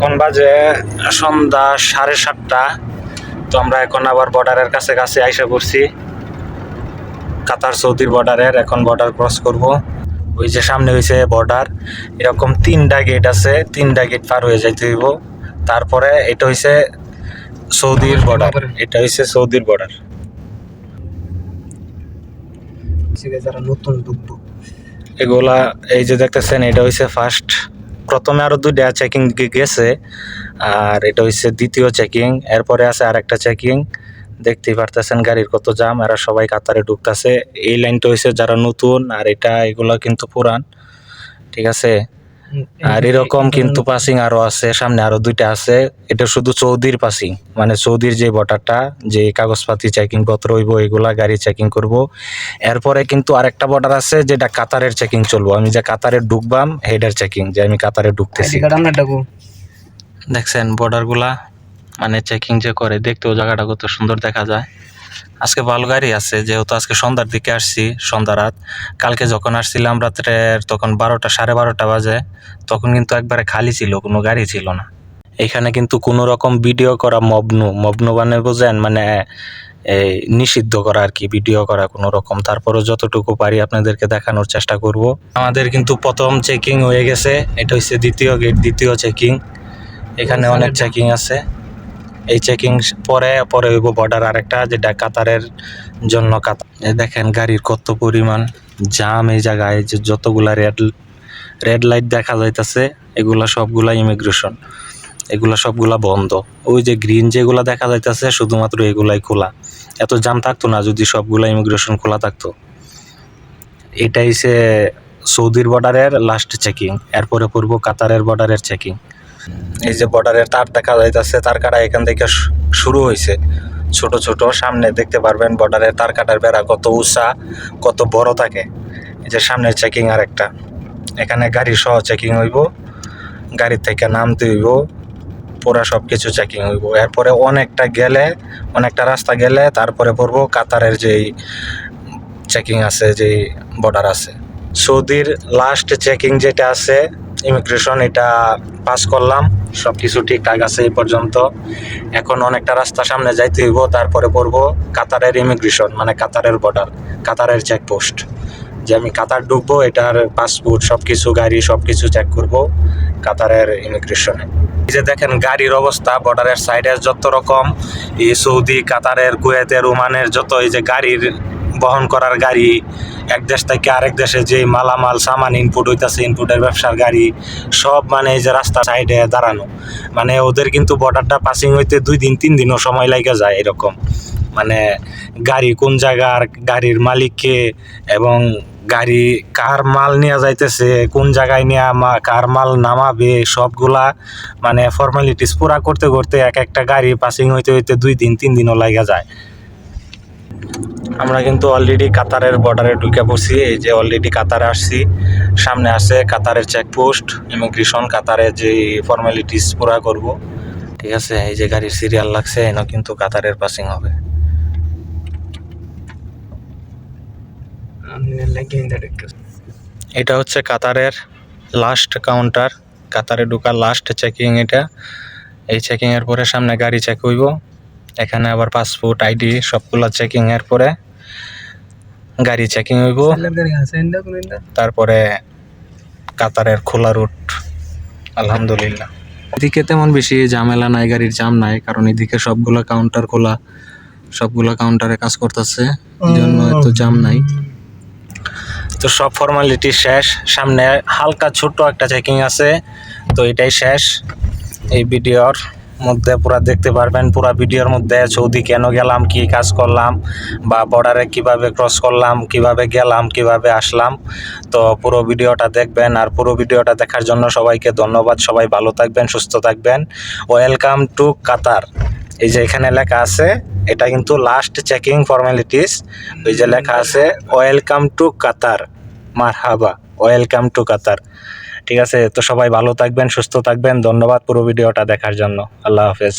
এখন বাজে সন্ধ্যা 7:30। তো আমরা এখন আবার বর্ডারের কাছে আইসা পড়ছি, কাতার সৌদির বর্ডারের। এখন বর্ডার ক্রস করব। ওই যে সামনে হয়েছে বর্ডার, এরকম 3টা গেট আছে, 3টা গেট পার হয়ে যাইতে হইব। তারপরে এটা হইছে সৌদির বর্ডার, এটা হইছে সৌদির বর্ডার। যারা নতুন ঢুকবো এগুলা এই যে দেখতেছেন, এটা হইছে ফার্স্ট। প্রথমে আরো 2টা চেকিং গেছে, আর এটা হইছে দ্বিতীয় চেকিং। এরপরে আছে আরেকটা চেকিং। দেখতেই পারতেছেন গাড়ির কত জাম, এরা সবাই কাতারে ঢুকতেছে। এই লাইনটা হইছে যারা নতুন, আর এটা কিন্তু পুরান, ঠিক আছে। আর এরকম কিন্তু পাসিং আরো আছে, সামনে আরো 2টা আছে। এটা শুধু সৌদির পাসিং, মানে সৌদির যে বর্ডারটা, যে কাগজপাতি চেকিং পত্র হইব, এগুলা গাড়ি চেকিং করব। এরপরে কিন্তু আরেকটা বর্ডার আছে যেটা কাতারের চেকিং চলবো। আমি যে কাতারে ঢুকবাম হেডের চেকিং, যে আমি কাতারে ঢুকতেছি। দেখছেন বর্ডার গুলা, মানে চেকিং যে করে, দেখতেও জায়গাটা কত সুন্দর দেখা যায়। আজকে ভালো গাড়ি আছে, যেহেতু আজকে সন্ধ্যার দিকে আসছি, সন্ধ্যা রাত। কালকে যখন আসছিলাম রাত্রের, তখন 12টা 12:30 বাজে, তখন কিন্তু একবারে খালি ছিল, কোনো গাড়ি ছিল না। এখানে কিন্তু কোনো রকম ভিডিও করা মবনু মানে বোঝেন, মানে এই নিষিদ্ধ করা আর কি, ভিডিও করা কোনো রকম। তারপরও যতটুকু পারি আপনাদেরকে দেখানোর চেষ্টা করব। আমাদের কিন্তু প্রথম চেকিং হয়ে গেছে, এটা হচ্ছে দ্বিতীয় গেট, দ্বিতীয় চেকিং। এখানে অনেক চেকিং আছে। এই চেকিং পরে হইব বর্ডার আরেকটা, যেটা কাতারের জন্য। কাতার দেখেন গাড়ির কত পরিমাণ জাম এই জায়গায়, যে যতগুলা রেড লাইট দেখা যাইতেছে, এগুলা সবগুলা ইমিগ্রেশন, এগুলা সবগুলা বন্ধ। ওই যে গ্রিন যেগুলা দেখা যাইতেছে, শুধুমাত্র এগুলাই খোলা। এত জাম থাকতো না যদি সবগুলা ইমিগ্রেশন খোলা থাকতো। এটাই হচ্ছে সৌদির বর্ডারের লাস্ট চেকিং। এরপরে পড়বো কাতারের বর্ডারের চেকিং। এই যে বর্ডারের তার দেখা যাইতেছে, তার কাটা এখান থেকে শুরু হয়েছে, ছোট ছোট। সামনে দেখতে পারবেন বর্ডারের তার কাটার বেড়া কত উঁচা, কত বড় থাকে। এই যে সামনের চেকিং আরেকটা, এখানে গাড়ি সহ চেকিং হইব, গাড়ি থেকে নামতে হইব, পুরা সবকিছু চেকিং হইব। এরপরে অনেকটা রাস্তা গেলে তারপরে পড়বো কাতারের যেই চেকিং আছে, যেই বর্ডার আছে। সৌদির লাস্ট চেকিং যেটা আছে ইমিগ্রেশন, এটা পাস করলাম, সবকিছু ঠিকঠাক আছে এই পর্যন্ত। এখন অনেকটা রাস্তা সামনে যাইতে হইব, তারপরে পড়বো কাতারের ইমিগ্রেশন, মানে কাতারের বর্ডার, কাতারের চেকপোস্ট। যে আমি কাতার ঢুকবো, এটার পাসপোর্ট সবকিছু, গাড়ি সবকিছু চেক করব কাতারের ইমিগ্রেশনে। এই যে দেখেন গাড়ির অবস্থা, বর্ডারের সাইডে যত রকম এই সৌদি, কাতারের, কুয়েতের, ওমানের যত এই যে গাড়ির বহন করার গাড়ি, এক দেশ থেকে আরেক দেশে যে মালামাল সামান ইনপুট হইতেছে, ইনপুটের ব্যবসার গাড়ি সব, মানে এই যে রাস্তা সাইডে দাঁড়ানো। মানে ওদের কিন্তু বর্ডারটা পাসিং হইতে 2 দিন 3 দিনও সময় লাগে যায় এরকম। মানে গাড়ি কোন জায়গার, গাড়ির মালিককে, এবং গাড়ি কার মাল নিয়ে যাইতেছে, কোন জায়গায় নিয়ে কার মাল নামাবে, সবগুলা মানে ফর্মালিটিস পুরা করতে করতে এক একটা গাড়ি পাসিং হইতে 2 দিন 3 দিনও লাগে যায়। আমরা কিন্তু অলরেডি কাতারের বর্ডারে ঢুকে পড়ছি। এই যে অলরেডি কাতারে আসছি, সামনে আছে কাতারের চেকপোস্ট, ইমিগ্রেশন, কাতারের যে ফর্মালিটিস পুরা করব, ঠিক আছে। এই যে গাড়ির সিরিয়াল লাগছে, এনে কিন্তু কাতারের পাসিং হবে। এটা হচ্ছে কাতারের লাস্ট কাউন্টার, কাতারে ঢোকার লাস্ট চেকিং এটা। এই চেকিং এর পরে সামনে গাড়ি চেক হইব, এখানে আবার পাসপোর্ট, আইডি সবগুলা চেকিং এর পরে গাড়ি চেকিং হইব, তারপরে কাতারের খোলা রুট। আলহামদুলিল্লাহ, এদিকে তেমন বেশি ঝামেলা নাই, গাড়ির জাম নাই, কারণ এদিকে সবগুলা কাউন্টার খোলা, সবগুলা কাউন্টারে কাজ করতেছে, এই জন্য এত জাম নাই। তো সব ফর্মালিটি শেষ, সামনে হালকা ছোট্ট একটা চেকিং আছে, তো এটাই শেষ। এই ভিডিওর মধ্যে পুরা দেখতে পারবেন, পুরা ভিডিওর মধ্যে সৌদি কেন গেলাম, কি কাজ করলাম, বা বর্ডারে কিভাবে ক্রস করলাম, কিভাবে গেলাম, কিভাবে আসলাম। তো পুরো ভিডিওটা দেখবেন, আর পুরো ভিডিওটা দেখার জন্য সবাইকে ধন্যবাদ। সবাই ভালো থাকবেন, সুস্থ থাকবেন। ওয়েলকাম টু কাতার, এই যে এখানে লেখা আছে, এটা কিন্তু লাস্ট চেকিং ফর্মালিটিস। ওই যে লেখা আছে ওয়েলকাম টু কাতার, মারহাবা, ওয়েলকাম টু কাতার, ঠিক আছে। তো সবাই ভালো থাকবেন, সুস্থ থাকবেন। ধন্যবাদ পুরো ভিডিওটা দেখার জন্য। আল্লাহ হাফেজ।